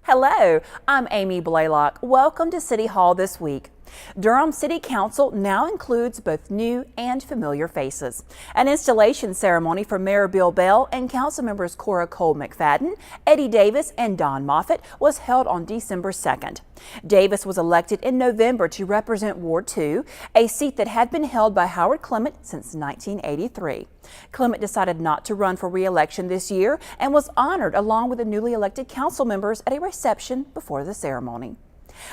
Hello, I'm Amy Blaylock. Welcome to City Hall this week. Durham City Council now includes both new and familiar faces. An installation ceremony for Mayor Bill Bell and Council Members Cora Cole-McFadden, Eddie Davis, and Don Moffitt was held on December 2nd. Davis was elected in November to represent Ward 2, a seat that had been held by Howard Clement since 1983. Clement decided not to run for re-election this year and was honored along with the newly elected council members at a reception before the ceremony.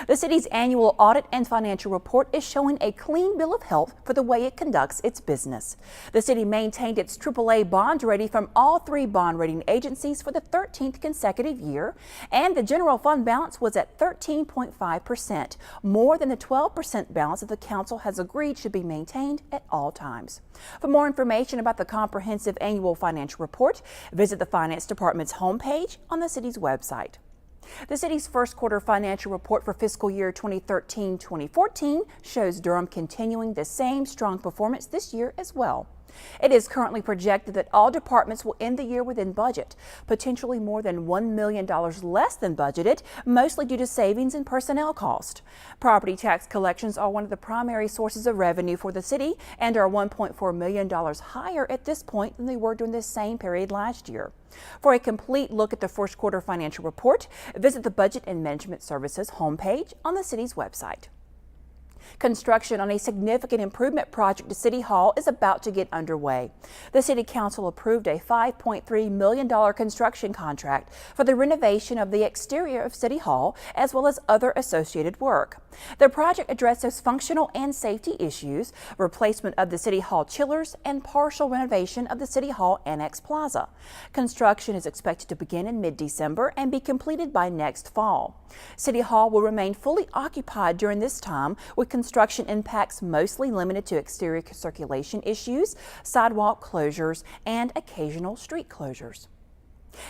The city's annual audit and financial report is showing a clean bill of health for the way it conducts its business. The city maintained its AAA bond rating from all three bond rating agencies for the 13th consecutive year, and the general fund balance was at 13.5%, more than the 12% balance that the council has agreed should be maintained at all times. For more information about the comprehensive annual financial report, visit the Finance Department's homepage on the city's website. The city's first quarter financial report for fiscal year 2013-2014 shows Durham continuing the same strong performance this year as well. It is currently projected that all departments will end the year within budget, potentially more than $1 million less than budgeted, mostly due to savings in personnel cost. Property tax collections are one of the primary sources of revenue for the city and are $1.4 million higher at this point than they were during the same period last year. For a complete look at the first quarter financial report, visit the Budget and Management Services homepage on the city's website. Construction on a significant improvement project to City Hall is about to get underway. The City Council approved a $5.3 million construction contract for the renovation of the exterior of City Hall, as well as other associated work. The project addresses functional and safety issues, replacement of the City Hall chillers, and partial renovation of the City Hall Annex Plaza. Construction is expected to begin in mid-December and be completed by next fall. City Hall will remain fully occupied during this time, with construction impacts mostly limited to exterior circulation issues, sidewalk closures, and occasional street closures.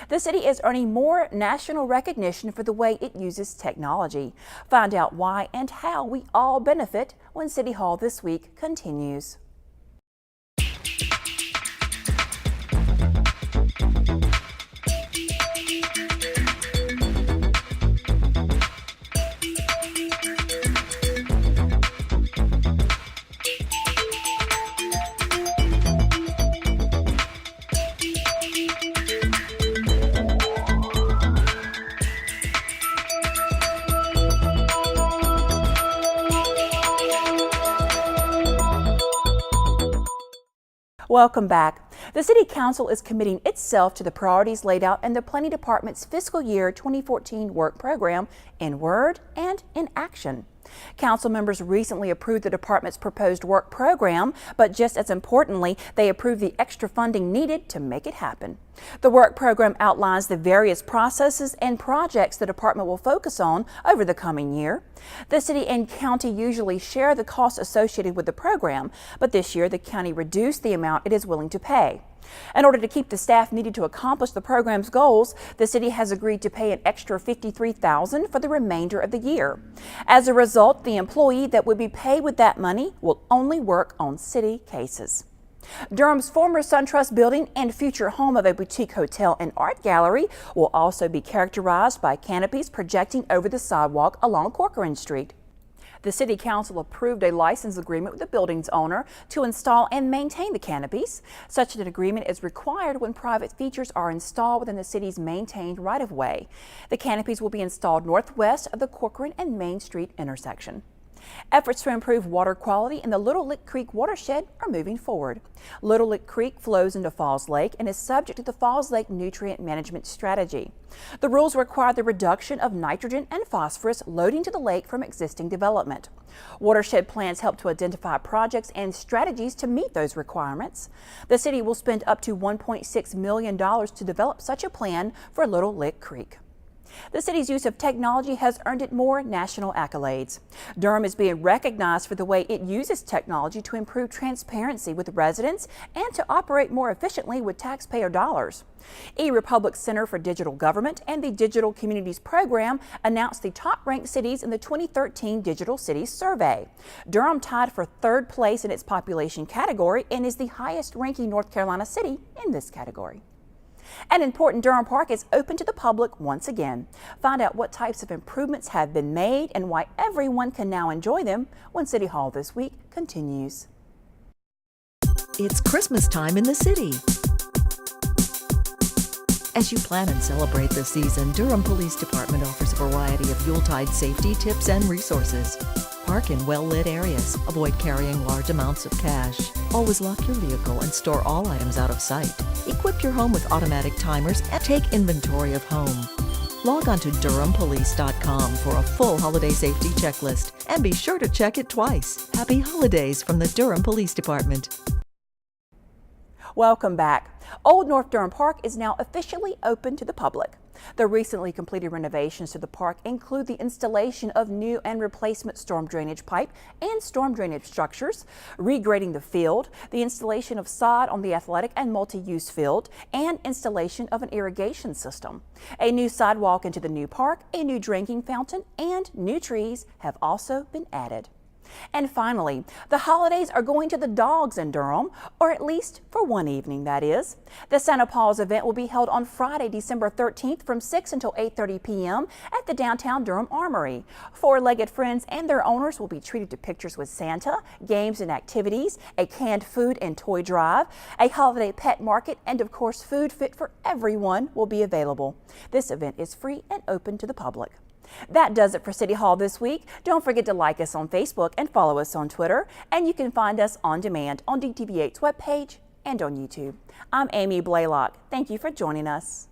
The city is earning more national recognition for the way it uses technology. Find out why and how we all benefit when City Hall This Week continues. Welcome back. The City Council is committing itself to the priorities laid out in the Planning Department's Fiscal Year 2014 work program in word and in action. Council members recently approved the department's proposed work program, but just as importantly, they approved the extra funding needed to make it happen. The work program outlines the various processes and projects the department will focus on over the coming year. The city and county usually share the costs associated with the program, but this year the county reduced the amount it is willing to pay. In order to keep the staff needed to accomplish the program's goals, the city has agreed to pay an extra $53,000 for the remainder of the year. As a result, the employee that would be paid with that money will only work on city cases. Durham's former SunTrust building and future home of a boutique hotel and art gallery will also be characterized by canopies projecting over the sidewalk along Corcoran Street. The City Council approved a license agreement with the building's owner to install and maintain the canopies. Such an agreement is required when private features are installed within the city's maintained right-of-way. The canopies will be installed northwest of the Corcoran and Main Street intersection. Efforts to improve water quality in the Little Lick Creek watershed are moving forward. Little Lick Creek flows into Falls Lake and is subject to the Falls Lake Nutrient Management Strategy. The rules require the reduction of nitrogen and phosphorus loading to the lake from existing development. Watershed plans help to identify projects and strategies to meet those requirements. The city will spend up to $1.6 million to develop such a plan for Little Lick Creek. The city's use of technology has earned it more national accolades. Durham is being recognized for the way it uses technology to improve transparency with residents and to operate more efficiently with taxpayer dollars. eRepublic's Center for Digital Government and the Digital Communities Program announced the top-ranked cities in the 2013 Digital Cities Survey. Durham tied for third place in its population category and is the highest-ranking North Carolina city in this category. An important Durham Park is open to the public once again. Find out what types of improvements have been made and why everyone can now enjoy them when City Hall This Week continues. It's Christmas time in the city. As you plan and celebrate the season, Durham Police Department offers a variety of Yuletide safety tips and resources. Park in well-lit areas. Avoid carrying large amounts of cash. Always lock your vehicle and store all items out of sight. Equip your home with automatic timers and take inventory of home. Log on to durhampolice.com for a full holiday safety checklist and be sure to check it twice. Happy holidays from the Durham Police Department. Welcome back. Old North Durham Park is now officially open to the public. The recently completed renovations to the park include the installation of new and replacement storm drainage pipe and storm drainage structures, regrading the field, the installation of sod on the athletic and multi-use field, and installation of an irrigation system. A new sidewalk into the new park, a new drinking fountain, and new trees have also been added. And finally, the holidays are going to the dogs in Durham, or at least for one evening, that is. The Santa Paws event will be held on Friday, December 13th from 6 until 8:30 p.m. at the downtown Durham Armory. Four-legged friends and their owners will be treated to pictures with Santa, games and activities, a canned food and toy drive, a holiday pet market, and of course, food fit for everyone will be available. This event is free and open to the public. That does it for City Hall this week. Don't forget to like us on Facebook and follow us on Twitter. And you can find us on demand on DTV8's webpage and on YouTube. I'm Amy Blaylock. Thank you for joining us.